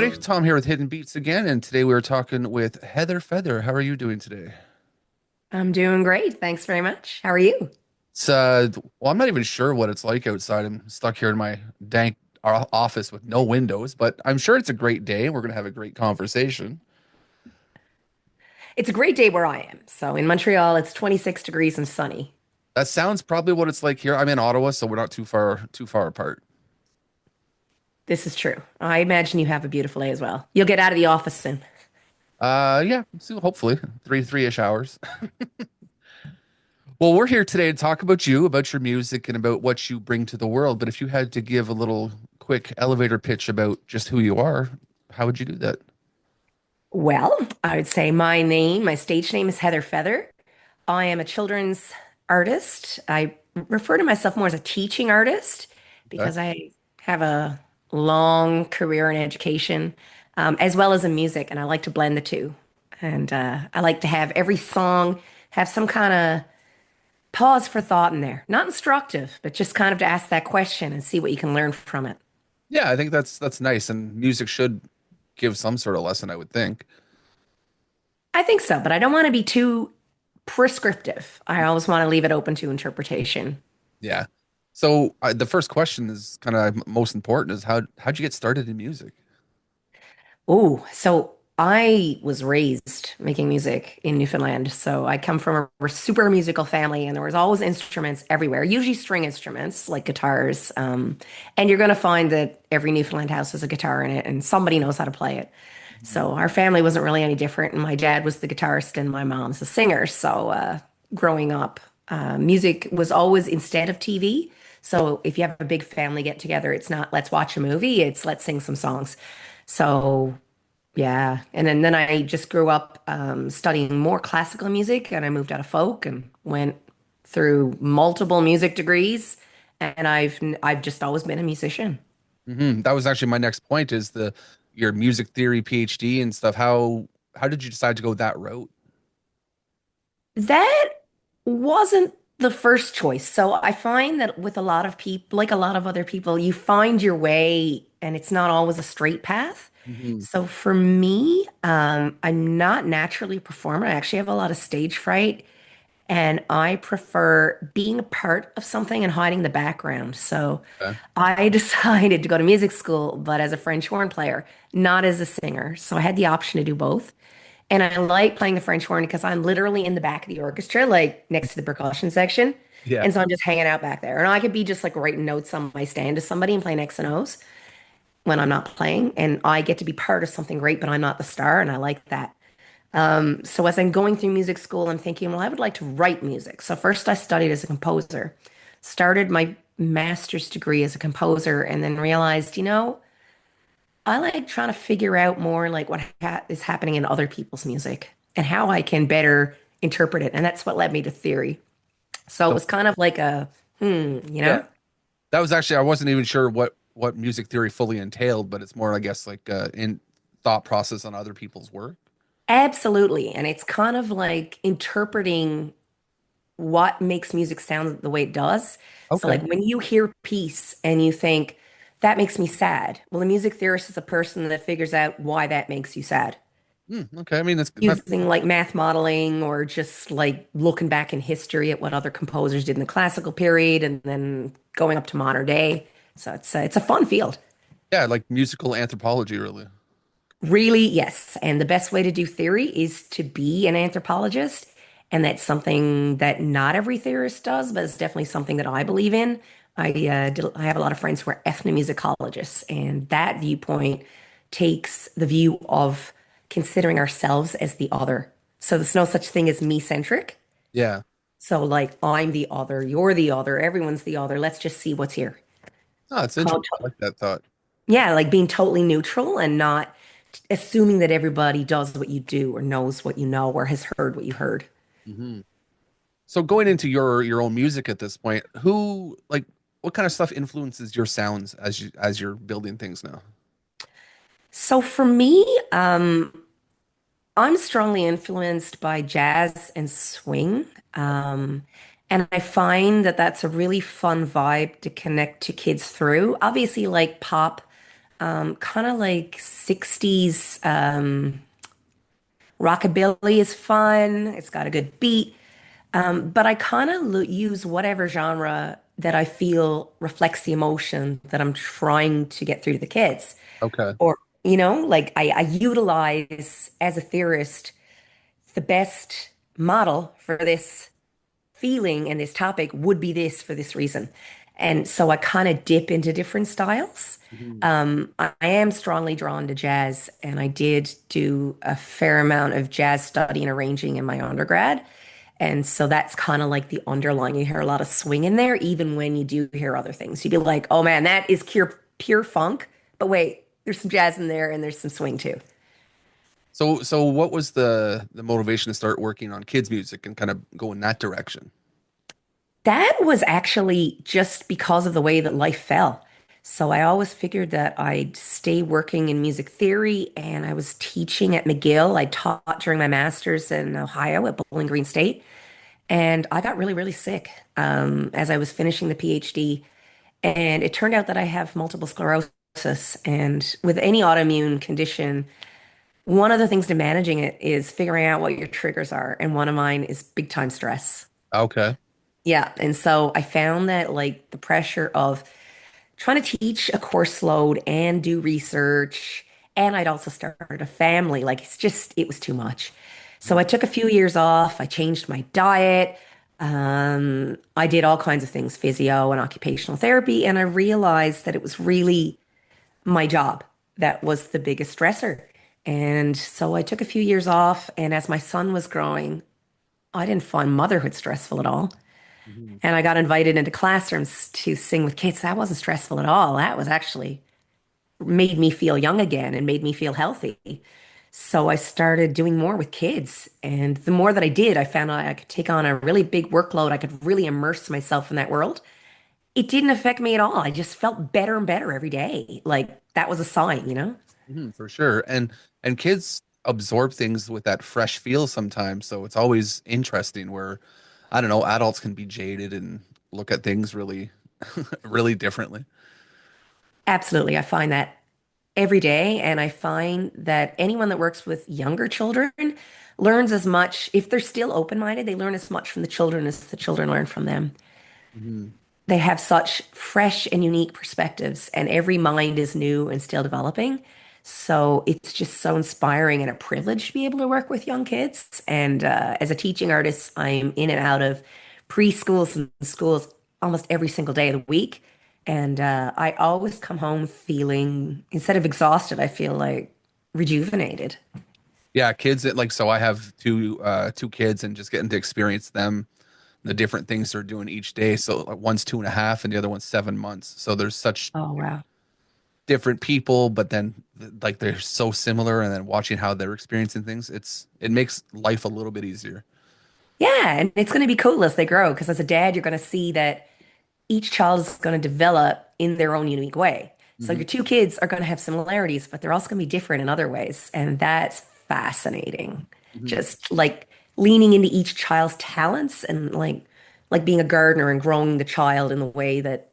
everybody. Tom here with Hidden Beats again, and today we are talking with Heather Feather. How are you doing today? I'm doing great. Thanks very much. How are you? It's well, I'm not even sure what it's like outside. I'm stuck here in my dank office with no windows, but I'm sure it's a great day. We're gonna have a great conversation. It's a great day where I am. So in Montreal, it's 26 degrees and sunny. That sounds probably what it's like here. I'm in Ottawa, so we're not too far apart. This is true. I imagine you have a beautiful day as well. You'll get out of the office soon. Yeah, so hopefully three-ish hours. Well, we're here today to talk about you, about your music, and about what you bring to the world. But if you had to give a little quick elevator pitch about just who you are, how would you do that? Well, I would say my stage name is Heather Feather. I am a children's artist. I refer to myself more as a teaching artist Okay. because I have a long career in education, as well as in music, and I like to blend the two. And I like to have every song have some kind of pause for thought in there. Not instructive, but just kind of to ask that question and see what you can learn from it. Yeah, I think that's nice, and music should give some sort of lesson, I would think. I think so, but I don't want to be too prescriptive. I always want to leave it open to interpretation. Yeah. So the first question is kind of most important is how'd you get started in music? Oh, so I was raised making music in Newfoundland. So I come from a super musical family, and there was always instruments everywhere, usually string instruments like guitars. And you're going to find that every Newfoundland house has a guitar in it, and somebody knows how to play it. Mhm. So our family wasn't really any different. And my dad was the guitarist, and my mom's the singer. So growing up, music was always instead of TV. So if you have a big family get together, it's not let's watch a movie, it's let's sing some songs. So yeah, and then I just grew up studying more classical music, and I moved out of folk and went through multiple music degrees, and I've just always been a musician. That was actually my next point is the your music theory PhD and stuff. How did you decide to go that route? That wasn't the first choice. So I find that with a lot of people, like a lot of other people, you find your way, and it's not always a straight path. Hmm. So for me, I'm not naturally a performer. I actually have a lot of stage fright. And I prefer being a part of something and hiding the background. So Okay. I decided to go to music school, but as a French horn player, not as a singer. So I had the option to do both. And I like playing the French horn because I'm literally in the back of the orchestra, like next to the percussion section. Yeah. And so I'm just hanging out back there. And I could be just like writing notes on my stand to somebody and playing X and O's when I'm not playing. And I get to be part of something great, but I'm not the star. And I like that. So as I'm going through music school, I'm thinking, well, I would like to write music. So first I studied as a composer, started my master's degree as a composer, and then realized, I like trying to figure out more like what ha is happening in other people's music and how I can better interpret it. And that's what led me to theory. So it So was kind of like a, you yeah, know? that was actually I wasn't even sure what music theory fully entailed, but it's more, I guess, like in thought process on other people's work. Absolutely. And it's kind of like interpreting what makes music sound the way it does. So, Okay. like when you hear peace and you think, that makes me sad. Well, a music theorist is a person that figures out why that makes you sad Okay. I mean, that's using like math modeling or just like looking back in history at what other composers did in the classical period and then going up to modern day. So it's a fun field. yeah, like musical anthropology, really. Really, yes. And the best way to do theory is to be an anthropologist. And that's something that not every theorist does, but it's definitely something that I believe in. I have a lot of friends who are ethnomusicologists, and that viewpoint takes the view of considering ourselves as the other. So there's no such thing as me-centric. Yeah. So like I'm the other, you're the other, everyone's the other. Let's just see what's here. Oh, it's interesting. Called, I like that thought. yeah, like being totally neutral and not assuming that everybody does what you do or knows what you know or has heard what you heard. Hmm. So going into your own music at this point, who like what kind of stuff influences your sounds as you're building things now? So for me, I'm strongly influenced by jazz and swing. And I find that that's a really fun vibe to connect to kids through. Obviously, like pop, Kind of like 60s rockabilly is fun. It's got a good beat. But I kind of use whatever genre that I feel reflects the emotion that I'm trying to get through to the kids. Okay. Or, like I utilize as a theorist the best model for this feeling and this topic would be this for this reason. And so I kind of dip into different styles. Mhm. I am strongly drawn to jazz, and I did do a fair amount of jazz study and arranging in my undergrad. And so that's kind of like the underlying. You hear a lot of swing in there, even when you do hear other things. You'd be like, oh man, that is pure funk. But wait, there's some jazz in there and there's some swing too. So what was the motivation to start working on kids' music and kind of go in that direction? That was actually just because of the way that life fell. So I always figured that I'd stay working in music theory, and I was teaching at McGill. I taught during my master's in Ohio at Bowling Green State, and I got really, really sick as I was finishing the PhD. And it turned out that I have multiple sclerosis, and with any autoimmune condition, one of the things to managing it is figuring out what your triggers are, and one of mine is big time stress. Okay. Yeah, and so I found that like the pressure of trying to teach a course load and do research, and I'd also started a family, like it was too much. So I took a few years off. I changed my diet. I did all kinds of things, physio and occupational therapy, and I realized that it was really my job that was the biggest stressor. And so I took a few years off, and as my son was growing, I didn't find motherhood stressful at all. Mhm. And I got invited into classrooms to sing with kids. That wasn't stressful at all. That was actually made me feel young again and made me feel healthy. So I started doing more with kids. And the more that I did, I found out I could take on a really big workload. I could really immerse myself in that world. It didn't affect me at all. I just felt better and better every day. Like that was a sign. For sure. And kids absorb things with that fresh feel sometimes, so it's always interesting where I don't know, adults can be jaded and look at things really really differently. Absolutely. I find that every day. And I find that anyone that works with younger children learns as much, if they're still open-minded, they learn as much from the children as the children learn from them. Mhm. They have such fresh and unique perspectives, and every mind is new and still developing. So it's just so inspiring and a privilege to be able to work with young kids. And as a teaching artist, I'm in and out of preschools and schools almost every single day of the week. And I always come home feeling, instead of exhausted, I feel like rejuvenated. Yeah, kids that like so I have two kids and just getting to experience them, the different things they're doing each day. So like one's 2.5 and the other one's 7 months. So there's such Oh, wow. different people, but then like they're so similar and then watching how they're experiencing things, it makes life a little bit easier. Yeah, and it's going to be cool as they grow because as a dad, you're going to see that each child is going to develop in their own unique way. So Hmm. your two kids are going to have similarities, but they're also going to be different in other ways. And that's fascinating. Hmm. Just like leaning into each child's talents and like being a gardener and growing the child in the way that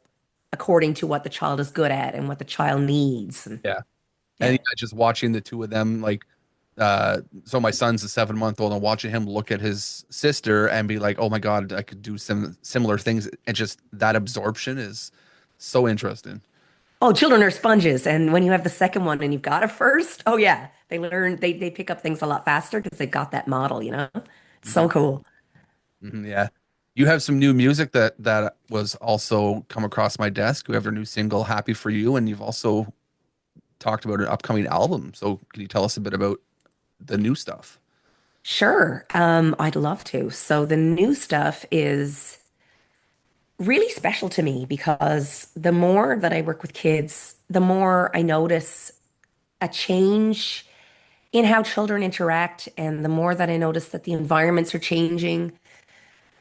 according to what the child is good at and what the child needs. And Yeah. And yeah. yeah, just watching the two of them, like, so my son's a 7 month old, and watching him look at his sister and be like, "Oh my God, I could do some similar things," and just that absorption is so interesting. Oh, children are sponges. And when you have the second one and you've got a first, oh yeah, they pick up things a lot faster because they've got that model. It's Hmm. so cool. Yeah, you have some new music that was also come across my desk. You have your new single, "Happy for You," and you've also talked about an upcoming album. So, can you tell us a bit about the new stuff? Sure. I'd love to. So the new stuff is really special to me because the more that I work with kids, the more I notice a change in how children interact, and the more that I notice that the environments are changing.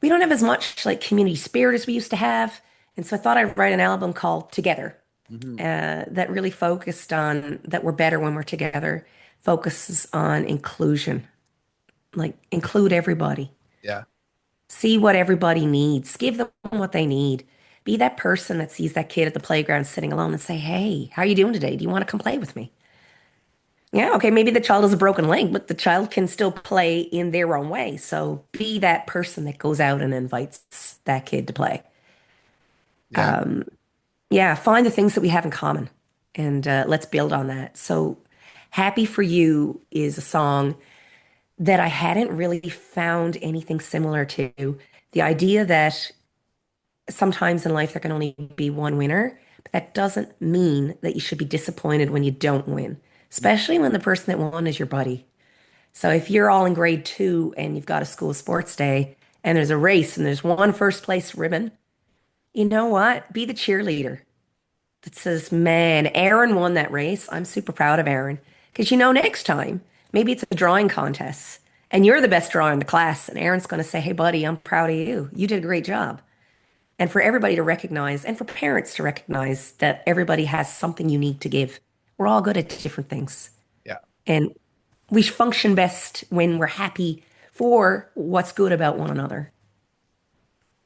We don't have as much like community spirit as we used to have. And so I thought I'd write an album called Together, Hmm. that really focused on that we're better when we're together, focuses on inclusion, like include everybody. Yeah. See what everybody needs. Give them what they need. Be that person that sees that kid at the playground sitting alone and say, "Hey, how are you doing today? Do you want to come play with me?" Yeah, okay, maybe the child has a broken leg, but the child can still play in their own way. So be that person that goes out and invites that kid to play. Yeah. Yeah, find the things that we have in common and let's build on that. So, Happy for You is a song that I hadn't really found anything similar to. The idea that sometimes in life there can only be one winner, but that doesn't mean that you should be disappointed when you don't win, especially when the person that won is your buddy. So if you're all in grade two and you've got a school sports day and there's a race and there's one first place ribbon, you know what? Be the cheerleader that says, man, Aaron won that race. I'm super proud of Aaron. Because you know, next time, maybe it's a drawing contest and you're the best drawer in the class. And Aaron's going to say, hey, buddy, I'm proud of you. You did a great job. And for everybody to recognize and for parents to recognize that everybody has something unique to give. We're all good at different things. Yeah. And we function best when we're happy for what's good about one another.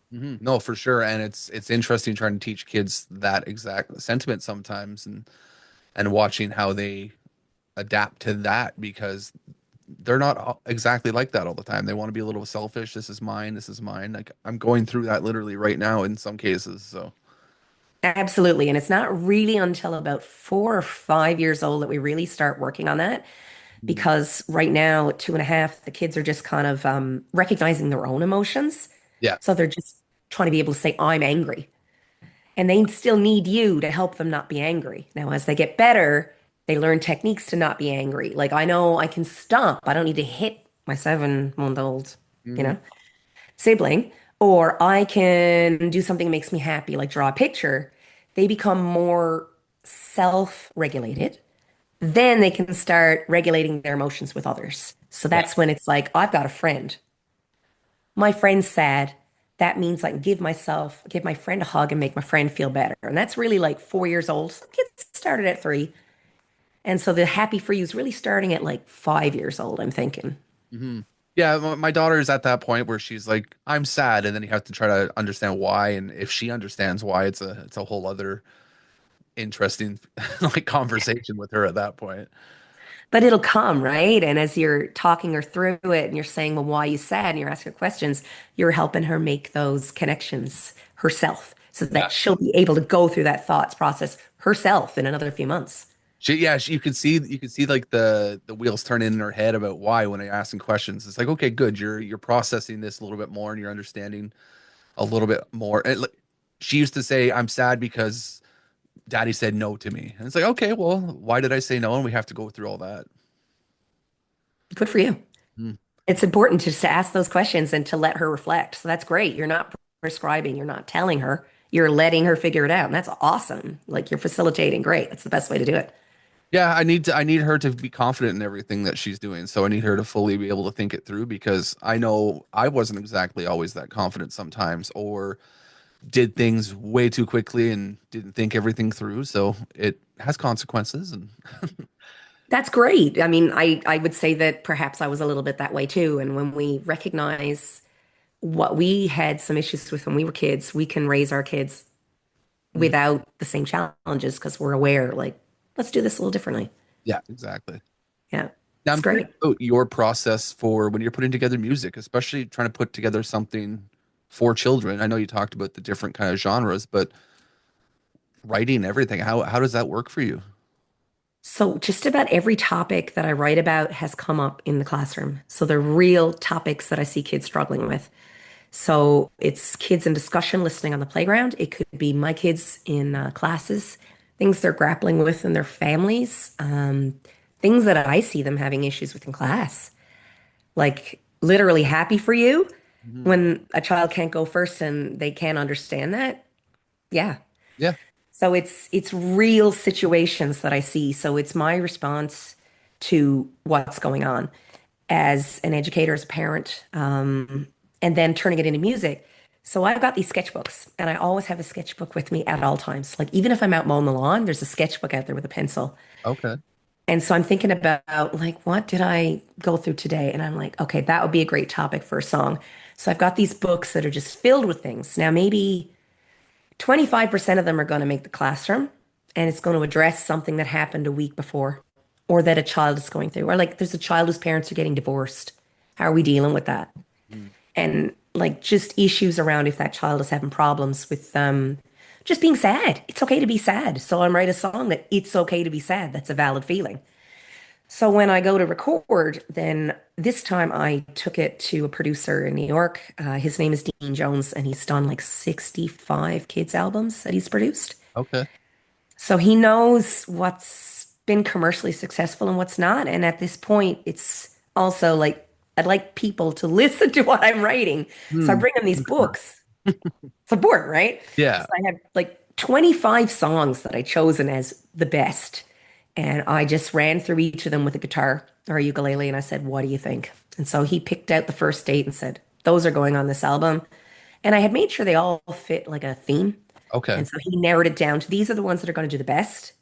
No, for sure. And it's interesting trying to teach kids that exact sentiment sometimes and watching how they adapt to that because they're not exactly like that all the time. They want to be a little selfish. This is mine. This is mine. Like I'm going through that literally right now in some cases. So Absolutely. And it's not really until about 4 or 5 years old that we really start working on that. Mhm. Because right now, at 2.5, the kids are just kind of recognizing their own emotions. Yeah. So they're just trying to be able to say, I'm angry. And they still need you to help them not be angry. Now, as they get better, they learn techniques to not be angry. Like, I know I can stomp. I don't need to hit my 7-month-old, you Mhm. know, sibling. Or I can do something that makes me happy, like draw a picture. They become more self-regulated. Then they can start regulating their emotions with others. So Yeah. that's when it's like, I've got a friend. My friend's sad. That means I can give my friend a hug and make my friend feel better. And that's really like 4 years old. Some kids started at 3. And so the happy for you is really starting at like 5 years old, I'm thinking. hmm Yeah, my daughter is at that point where she's like, "I'm sad," and then you have to try to understand why, and if she understands why, it's a whole other interesting like conversation with her at that point. But it'll come, right? And as you're talking her through it and you're saying, well, why are you sad? And you're asking her questions, you're helping her make those connections herself so Yeah. that she'll be able to go through that thoughts process herself in another few months. You can see like the wheels turn in her head about why when I asking questions. It's like, okay, good, you're processing this a little bit more and you're understanding a little bit more. She used to say, "I'm sad because Daddy said no to me," and it's like, okay, well, why did I say no? And we have to go through all that. Good for you. Mm. It's important just to ask those questions and to let her reflect. So that's great. You're not prescribing, you're not telling her, you're letting her figure it out. And that's awesome. Like you're facilitating. Great. That's the best way to do it. Yeah, I need her to be confident in everything that she's doing. So I need her to fully be able to think it through because I know I wasn't exactly always that confident sometimes or did things way too quickly and didn't think everything through. So it has consequences and That's great. I mean, I would say that perhaps I was a little bit that way too. And when we recognize what we had some issues with when we were kids, we can raise our kids Mhm. without the same challenges because we're aware, like, let's do this a little differently. Yeah, exactly. Yeah, Now it's I'm curious great. about your process for when you're putting together music, especially trying to put together something for children. I know you talked about the different kind of genres, but writing everything, how does that work for you? So, just about every topic that I write about has come up in the classroom. So, they're real topics that I see kids struggling with. So, it's kids in discussion listening on the playground. It could be my kids in classes, things they're grappling with in their families, things that I see them having issues with in class. Like, literally happy for you Mhm. when a child can't go first and they can't understand that. Yeah. Yeah. So it's real situations that I see. So it's my response to what's going on as an educator, as a parent, and then turning it into music. So I've got these sketchbooks, and I always have a sketchbook with me at all times. Like even if I'm out mowing the lawn, there's a sketchbook out there with a pencil. Okay. And so I'm thinking about like, what did I go through today? And I'm like, okay, that would be a great topic for a song. So I've got these books that are just filled with things. Now, maybe 25% of them are going to make the classroom, and it's going to address something that happened a week before or that a child is going through. Or like there's a child whose parents are getting divorced. How are we dealing with that? Mm. And like just issues around if that child is having problems with just being sad. It's okay to be sad. So I write a song that it's okay to be sad. That's a valid feeling. So when I go to record, then this time I took it to a producer in New York. His name is Dean Jones, and he's done like 65 kids albums that he's produced. Okay. So he knows what's been commercially successful and what's not. And at this point, it's also like I'd like people to listen to what I'm writing. So I Hmm. bring them these books. It's important, right? Yeah. So I have like 25 songs that I chosen as the best. And I just ran through each of them with a guitar or a ukulele and I said, "What do you think?" And so he picked out the first 8 and said, "Those are going on this album." And I had made sure they all fit like a theme. Okay. And so he narrowed it down to these are the ones that are going to do the best.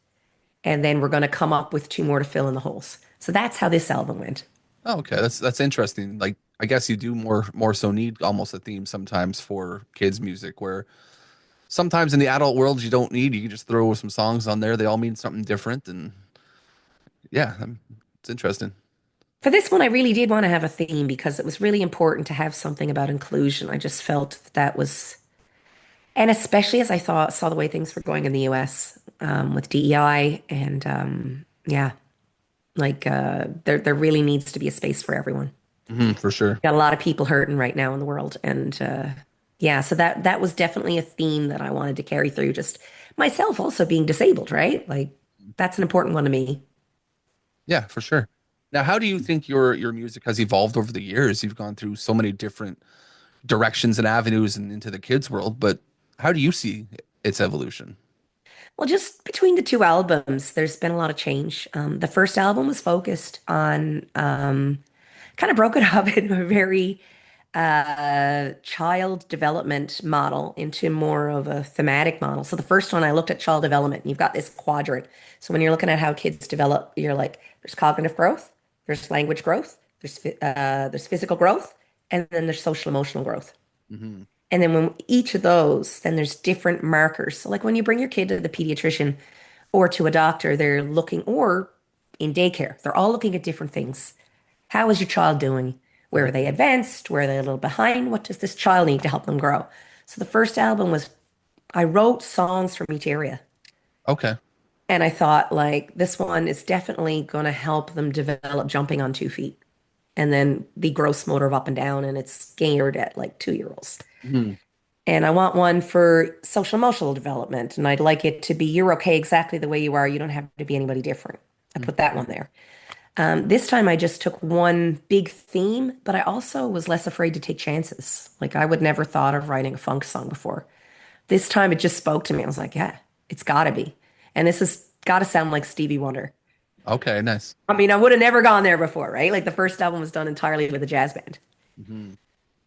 And then we're going to come up with 2 more to fill in the holes. So that's how this album went. Oh, okay. That's interesting. Like I guess you do more so need almost a theme sometimes for kids music where sometimes in the adult world you don't need. You can just throw some songs on there. They all mean something different and yeah, it's interesting. For this one, I really did want to have a theme because it was really important to have something about inclusion. I just felt that, that was, and especially as I thought saw the way things were going in the US with DEI and yeah, like there really needs to be a space for everyone. For sure. Got a lot of people hurting right now in the world, and yeah, so that was definitely a theme that I wanted to carry through. Just myself also being disabled, right? Like that's an important one to me. Yeah, for sure. Now, how do you think your music has evolved over the years? You've gone through so many different directions and avenues and into the kids world, but how do you see its evolution? Well, just between the 2 albums, there's been a lot of change. The first album was focused on kind of broke it up in a very child development model into more of a thematic model. So the first one, I looked at child development, and you've got this quadrant. So when you're looking at how kids develop, you're like, there's cognitive growth, there's language growth, there's physical growth, and then there's social emotional growth. Hmm. And then when each of those, then there's different markers. So like when you bring your kid to the pediatrician or to a doctor, they're looking, or in daycare, they're all looking at different things. How is your child doing? Where are they advanced? Where are they a little behind? What does this child need to help them grow? So the first album was, I wrote songs from each area. Okay. And I thought, like, this one is definitely going to help them develop jumping on 2 feet. And then the gross motor of up and down, and it's geared at like 2-year-olds. Hmm. And I want one for social emotional development. And I'd like it to be, you're okay exactly the way you are. You don't have to be anybody different. I put that one there. This time I just took one big theme, but I also was less afraid to take chances. Like I would never thought of writing a funk song before. This time it just spoke to me. I was like, yeah, it's gotta be. And this has gotta sound like Stevie Wonder. Okay, nice. I mean, I would have never gone there before, right? Like the first album was done entirely with a jazz band. Hmm.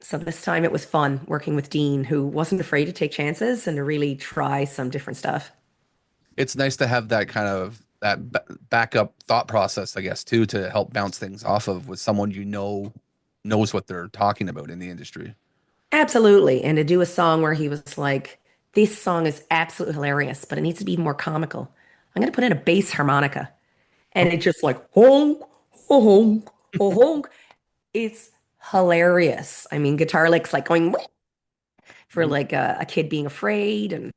So this time it was fun working with Dean, who wasn't afraid to take chances and to really try some different stuff. It's nice to have that kind of backup thought process, I guess, too, to help bounce things off of with someone you know knows what they're talking about in the industry. Absolutely. And to do a song where he was like, this song is absolutely hilarious, but it needs to be more comical. I'm going to put in a bass harmonica. And it just like honk, oh, honk, oh, honk. It's hilarious. I mean, guitar licks like going for Mhm. like a kid being afraid. And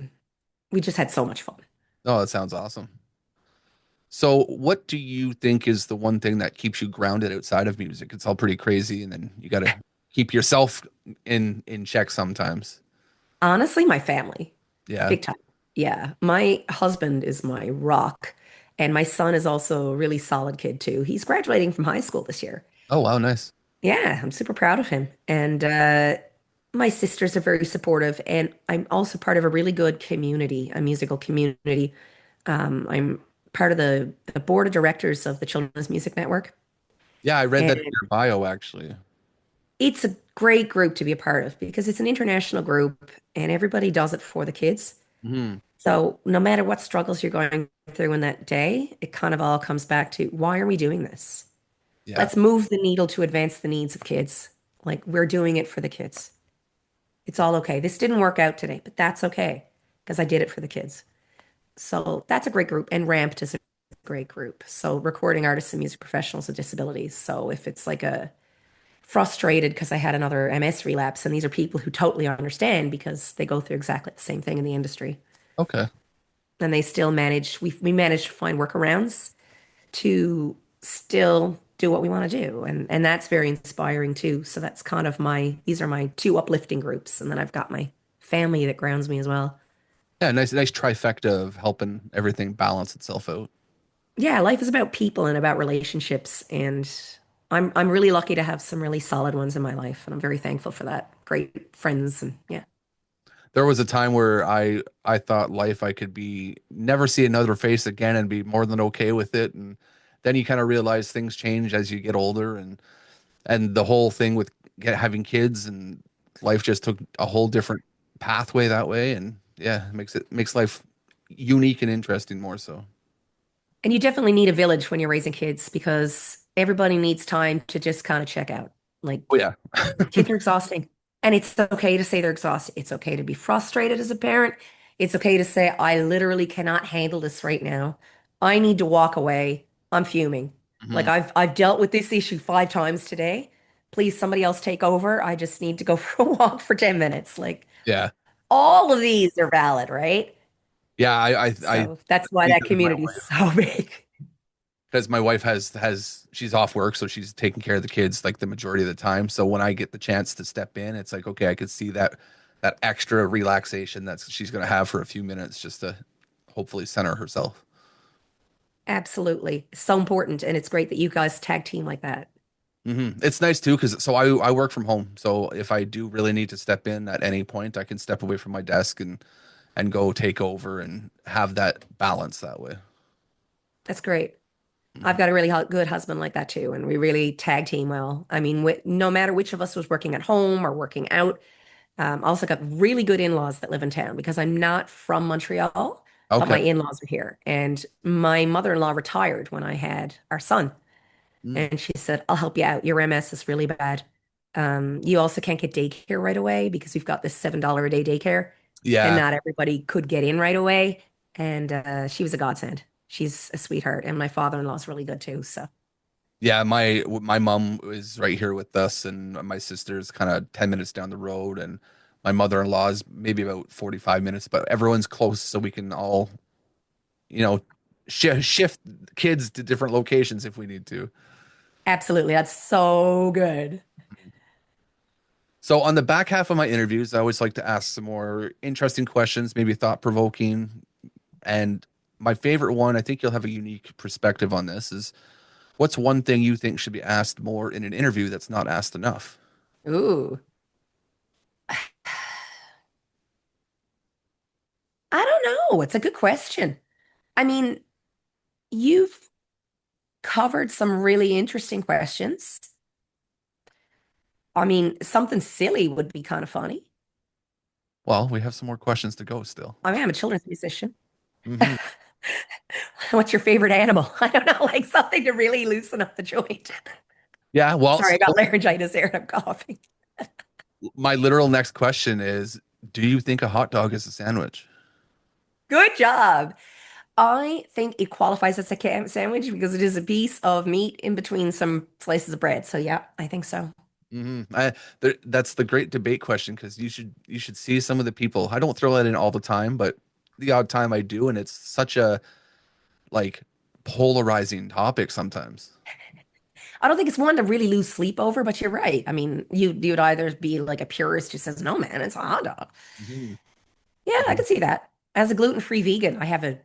we just had so much fun. Oh, that sounds awesome. So, what do you think is the one thing that keeps you grounded outside of music? It's all pretty crazy, and then you got to keep yourself in check sometimes. Honestly, my family, Yeah. big time. Yeah. My husband is my rock. And my son is also a really solid kid too. He's graduating from high school this year. Oh, wow, nice. Yeah, I'm super proud of him. And my sisters are very supportive. And I'm also part of a really good community, a musical community. I'm part of the board of directors of the Children's Music Network. Yeah, I read And that in your bio actually. it's a great group to be a part of because it's an international group and everybody does it for the kids. Hmm. So no matter what struggles you're going through in that day, it kind of all comes back to why are we doing this? Yeah. Let's move the needle to advance the needs of kids. Like we're doing it for the kids. It's all okay. This didn't work out today, but that's okay because I did it for the kids. So that's a great group. And Ramped is a great group. So recording artists and music professionals with disabilities. So if it's like a frustrated because I had another MS relapse, and these are people who totally understand because they go through exactly the same thing in the industry. Okay. And they still manage, we managed to find workarounds to still do what we want to do. And that's very inspiring too. So that's kind of these are my two uplifting groups. And then I've got my family that grounds me as well. Yeah, nice trifecta of helping everything balance itself out. Yeah, life is about people and about relationships. And I'm really lucky to have some really solid ones in my life. And I'm very thankful for that. Great friends and yeah. There was a time where I thought life I could be never see another face again and be more than okay with it. And then you kind of realize things change as you get older, and the whole thing with having kids and life just took a whole different pathway that way. And yeah, it makes life unique and interesting more so. And you definitely need a village when you're raising kids because everybody needs time to just kind of check out. Like Oh yeah. kids are exhausting. And it's okay to say they're exhausted. It's okay to be frustrated as a parent. It's okay to say, I literally cannot handle this right now. I need to walk away. I'm fuming. Like Hmm. I've dealt with this issue 5 times today. Please, somebody else take over. I just need to go for a walk for 10 minutes. Like Yeah. all of these are valid, right? Yeah, I So that's why speak that of my community is wife so big. because my wife has she's off work, so she's taking care of the kids like the majority of the time. So when I get the chance to step in, it's like, okay, I could see that extra relaxation that she's gonna have for a few minutes just to hopefully center herself. Absolutely. So important. And it's great that you guys tag team like that. It's nice too because I work from home, so if I do really need to step in at any point, I can step away from my desk and go take over and have that balance that way. That's great. I've Mhm. got a really good husband like that too, and we really tag team well. I mean, no matter which of us was working at home or working out, I also got really good in-laws that live in town because I'm not from Montreal, but Okay. my in-laws are here. And my mother-in-law retired when I had our son, Mm. and she said, "I'll help you out. Your MS is really bad. You also can't get daycare right away because we've got this $7 a day daycare, and Yeah. not everybody could get in right away." And she was a godsend. She's a sweetheart, and my father-in-law's really good too. So. Yeah, my mom is right here with us, and my sister's kind of 10 minutes down the road, and my mother-in-law is maybe about 45 minutes, but everyone's close, so we can all, you know, shift kids to different locations if we need to. Absolutely. That's so good. So on the back half of my interviews, I always like to ask some more interesting questions, maybe thought-provoking. And my favorite one, I think you'll have a unique perspective on this, is what's one thing you think should be asked more in an interview that's not asked enough? Ooh. I don't know. It's a good question. I mean, you've covered some really interesting questions. I mean, something silly would be kind of funny. Well, we have some more questions to go still. I mean, I'm a children's musician. Hmm. What's your favorite animal? I don't know, like something to really loosen up the joint. Yeah, well, Sorry, I got so laryngitis there and I'm coughing. my literal next question is, do you think a hot dog is a sandwich? Good job. I think it qualifies as a cam sandwich because it is a piece of meat in between some slices of bread. So yeah, I think so. That's the great debate question because you should see some of the people. I don't throw that in all the time, but the odd time I do, and it's such a like polarizing topic sometimes. I don't think it's one to really lose sleep over, but you're right. I mean, you'd either be like a purist who says, "No, man, it's a hot dog." Mhm. Yeah, I Mhm. can see that. As a gluten-free vegan, I have a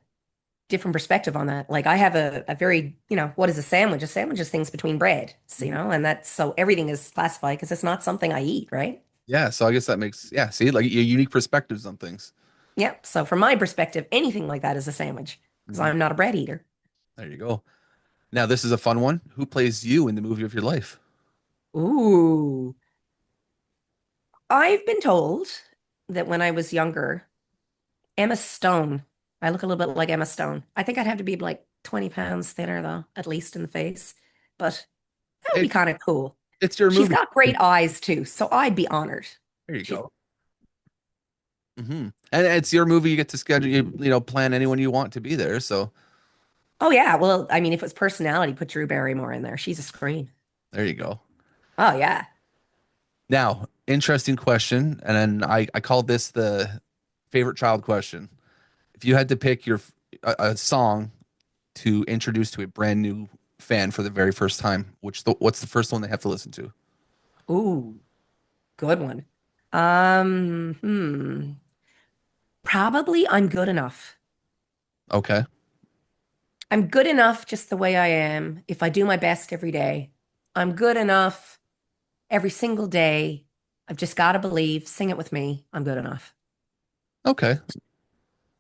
different perspective on that. Like I have a very, what is a sandwich? A sandwich is things between bread, so, and that's so everything is classified because it's not something I eat, right? Yeah, so I guess that makes yeah. See, like unique perspectives on things. Yep. So from my perspective, anything like that is a sandwich because Mhm. I'm not a bread eater. There you go. Now this is a fun one. Who plays you in the movie of your life? Ooh. I've been told that when I was younger, Emma Stone, I look a little bit like Emma Stone. I think I'd have to be like 20 pounds thinner though, at least in the face. But that would be It kind of cool. it's your She's movie. got great eyes too, so I'd be honored. There you She's go. And it's your movie. You get to schedule, plan anyone you want to be there. So Oh yeah, well, I mean, if it was personality, put Drew Barrymore in there. She's a scream. there you go. Oh yeah. Now, interesting question. And then I called this the favorite child question. If you had to pick a song to introduce to a brand new fan for the very first time, what's the first one they have to listen to? Ooh, good one. Hmm. Probably I'm good enough. Okay. I'm good enough just the way I am. If I do my best every day, I'm good enough every single day. I've just got to believe, sing it with me. I'm good enough. Okay.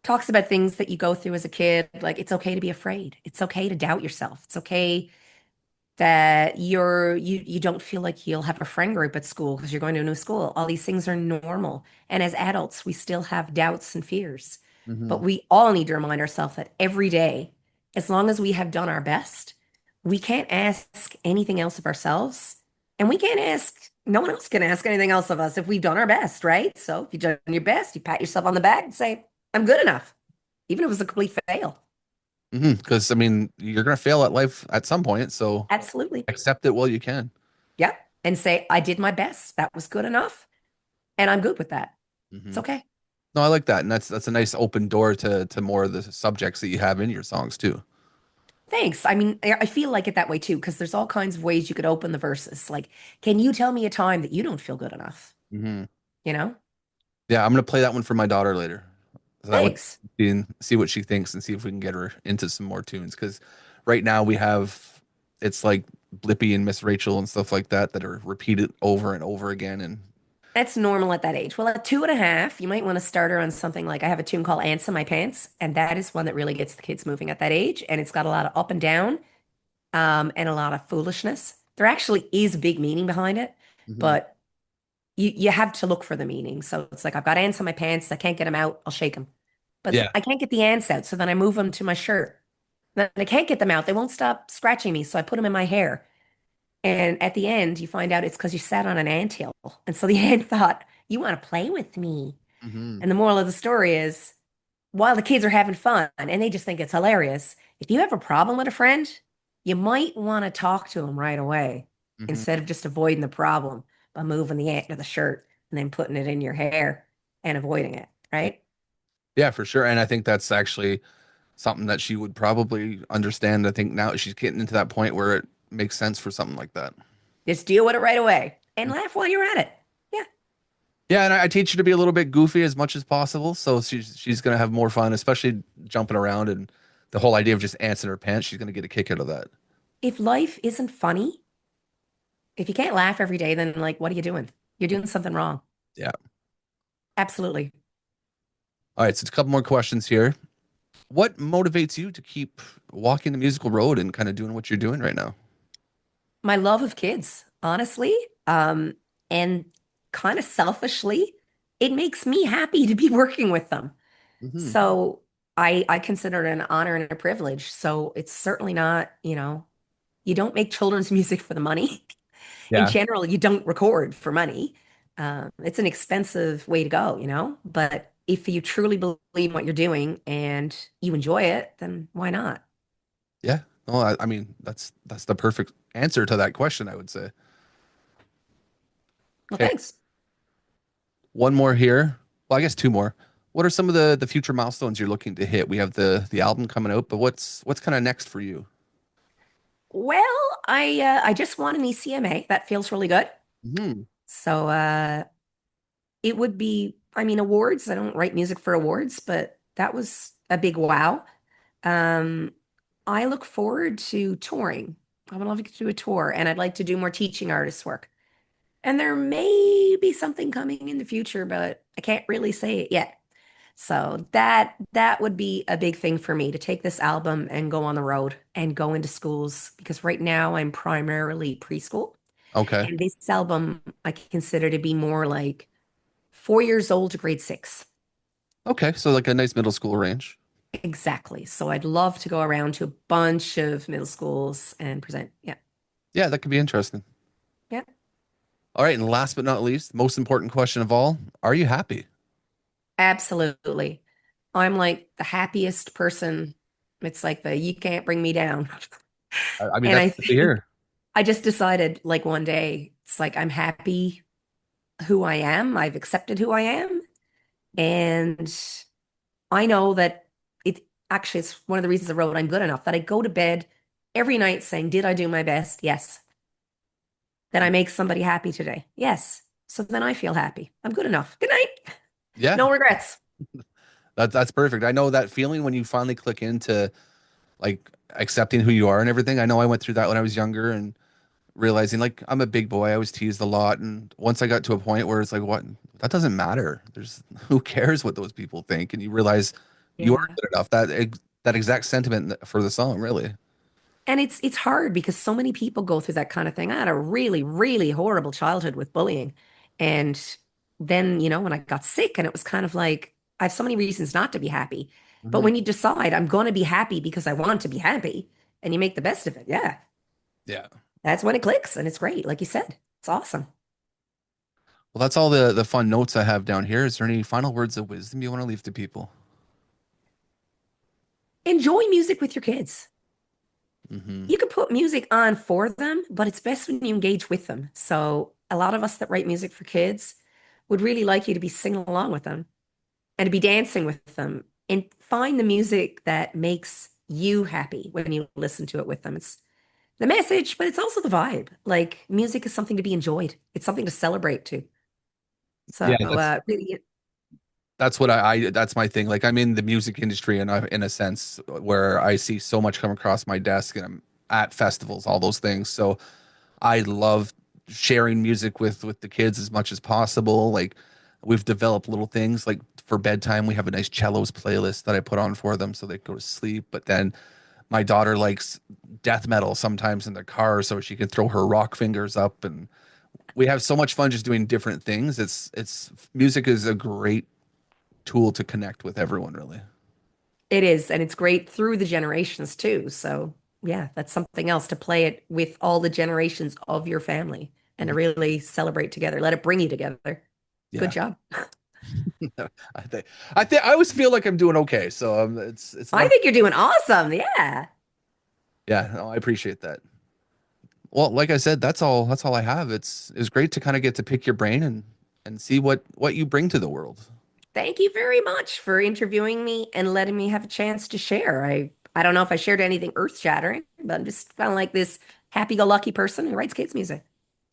Talks about things that you go through as a kid. Like it's okay to be afraid. It's okay to doubt yourself. It's okay that you don't feel like you'll have a friend group at school because you're going to a new school. All these things are normal. And as adults, we still have doubts and fears. Hmm. But we all need to remind ourselves that every day, as long as we have done our best, we can't ask anything else of ourselves. And we can't ask, no one else can ask anything else of us if we've done our best, right? So if you've done your best, you pat yourself on the back and say, I'm good enough, even if it was a complete fail. Because I mean, you're gonna fail at life at some point, so Absolutely. accept it while you can. Yep. And say, I did my best. That was good enough. And I'm good with that. It's Hmm. okay. No, I like that, and that's a nice open door to more of the subjects that you have in your songs too. Thanks. I mean, I feel like it that way too, because there's all kinds of ways you could open the verses. Like, can you tell me a time that you don't feel good enough? Hmm. You know? Yeah, I'm gonna play that one for my daughter later. So that would Thanks. see what she thinks and see if we can get her into some more tunes. Because right now we have it's like Blippy and Miss Rachel and stuff like that that are repeated over and over again. And That's normal at that age. Well, at 2.5, you might want to start her on something like I have a tune called Ants in My Pants, and that is one that really gets the kids moving at that age. And it's got a lot of up and down, and a lot of foolishness. There actually is a big meaning behind it, hmm. but you have to look for the meaning. So it's like I've got ants in my pants. I can't get them out. I'll shake them. But Yeah. I can't get the ants out. So then I move them to my shirt. Then I can't get them out. They won't stop scratching me. So I put them in my hair. And at the end, you find out it's because you sat on an anthill. And so the ant thought, you want to play with me. Hmm. And the moral of the story is while the kids are having fun and they just think it's hilarious, if you have a problem with a friend, you might want to talk to them right away Hmm. instead of just avoiding the problem by moving the ant to the shirt and then putting it in your hair and avoiding it, right? Yeah, for sure. And I think that's actually something that she would probably understand. I think now she's getting into that point where it makes sense for something like that. Just deal with it right away and laugh while you're at it. Yeah. Yeah, and I teach her to be a little bit goofy as much as possible, so she's gonna have more fun, especially jumping around and the whole idea of just ants in her pants. She's gonna get a kick out of that. If life isn't funny, if you can't laugh every day, then like, what are you doing? You're doing something wrong. Yeah. Absolutely. All right, so a couple more questions here. What motivates you to keep walking the musical road and kind of doing what you're doing right now? My love of kids, honestly. Um, and kind of selfishly, it makes me happy to be working with them. Hmm. So I consider it an honor and a privilege. So it's certainly not, you don't make children's music for the money. In Yeah. general, you don't record for money. It's an expensive way to go, But if you truly believe in what you're doing and you enjoy it, then why not? Yeah. Well, I mean, that's the perfect answer to that question, I would say. Well, Okay, thanks. one more here. Well, I guess two more. What are some of the future milestones you're looking to hit? We have the album coming out, but what's kind of next for you? Well, I just won an ECMA. That feels really good. Hmm. So it would be, I mean, awards. I don't write music for awards, but that was a big wow. Um, I look forward to touring. I would love to do a tour, and I'd like to do more teaching artist work. And there may be something coming in the future, but I can't really say it yet. So that would be a big thing for me to take this album and go on the road and go into schools because right now I'm primarily preschool. Okay. And this album I consider to be more like 4 years old to grade six. Okay. So like a nice middle school range. Exactly. So I'd love to go around to a bunch of middle schools and present. Yeah. Yeah, that could be interesting. Yeah. All right, and last but not least, most important question of all, are you happy? Absolutely. I'm like the happiest person. It's like the you can't bring me down. I mean, And that's I good to think hear. I just decided like one day, it's like I'm happy who I am. I've accepted who I am. And I know that it actually it's one of the reasons I wrote I'm good enough that I go to bed every night saying, did I do my best? Yes. Did I make somebody happy today? Yes. So then I feel happy. I'm good enough. Good night. Yeah, No regrets. that's perfect. I know that feeling when you finally click into like accepting who you are and everything. I know I went through that when I was younger and realizing like I'm a big boy. I was teased a lot, and once I got to a point where it's like, what? That doesn't matter. There's who cares what those people think, and you realize you are Yeah. good enough. That exact sentiment for the song, really. And it's hard because so many people go through that kind of thing. I had a really, really horrible childhood with bullying. And then, when I got sick and it was kind of like I have so many reasons not to be happy. But Mhm. when you decide I'm going to be happy because I want to be happy and you make the best of it, yeah, Yeah. that's when it clicks and it's great. Like you said, it's awesome. Well, that's all the fun notes I have down here. Is there any final words of wisdom you want to leave to people? Enjoy music with your kids. Hmm. You can put music on for them, but it's best when you engage with them. So a lot of us that write music for kids would really like you to be singing along with them and to be dancing with them and find the music that makes you happy when you listen to it with them. It's the message, but it's also the vibe. Like music is something to be enjoyed. It's something to celebrate too. Yeah, So really, that's what that's my thing. Like I'm in the music industry in a sense where I see so much come across my desk and I'm at festivals, all those things. So I love sharing music with the kids as much as possible. Like we've developed little things like for bedtime, we have a nice cellos playlist that I put on for them so they go to sleep. But then my daughter likes death metal sometimes in the car so she can throw her rock fingers up, and we have so much fun just doing different things. It's music is a great tool to connect with everyone, really. it is, and it's great through the generations too. So yeah, that's something else to play it with all the generations of your family and to Mhm. really celebrate together. Let it bring you together. Good Yeah. job. I think I always feel like I'm doing okay. So it's I not. think you're doing awesome. Yeah. Yeah, no, I appreciate that. Well, like I said, that's all I have. It's great to kind of get to pick your brain and see what you bring to the world. Thank you very much for interviewing me and letting me have a chance to share. I don't know if I shared anything earth-shattering, but I'm just kind of like this happy-go-lucky person who writes kids' music.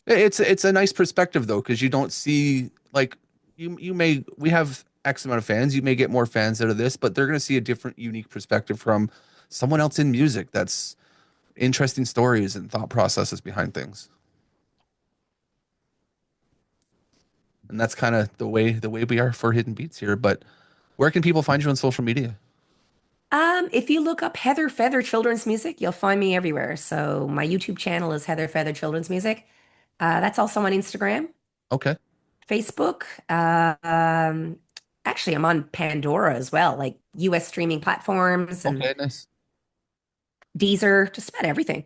It's a nice perspective though, because you don't see like we have X amount of fans. You may get more fans out of this, but they're gonna see a different, unique perspective from someone else in music that's interesting stories and thought processes behind things. And that's kind of the way we are for Hidden Beats here. But where can people find you on social media? If you look up Heather Feather Children's Music, you'll find me everywhere. So my YouTube channel is Heather Feather Children's Music. That's also on Instagram, Okay. Facebook. Actually, I'm on Pandora as well, like US streaming platforms and Okay, nice. Deezer, just about everything.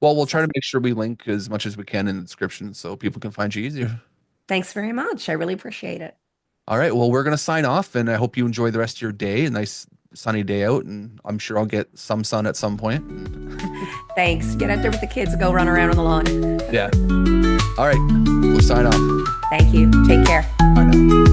Well, we'll So try to make sure we link as much as we can in the description so people can find you easier. thanks very much. I really appreciate it. All right. Well, we're going to sign off, and I hope you enjoy the rest of your day. A nice sunny day out, and I'm sure I'll get some sun at some point. Thanks. Get out there with the kids and go run around on the lawn. Yeah. All right. We'll sign off. Thank you. Take care. Bye now.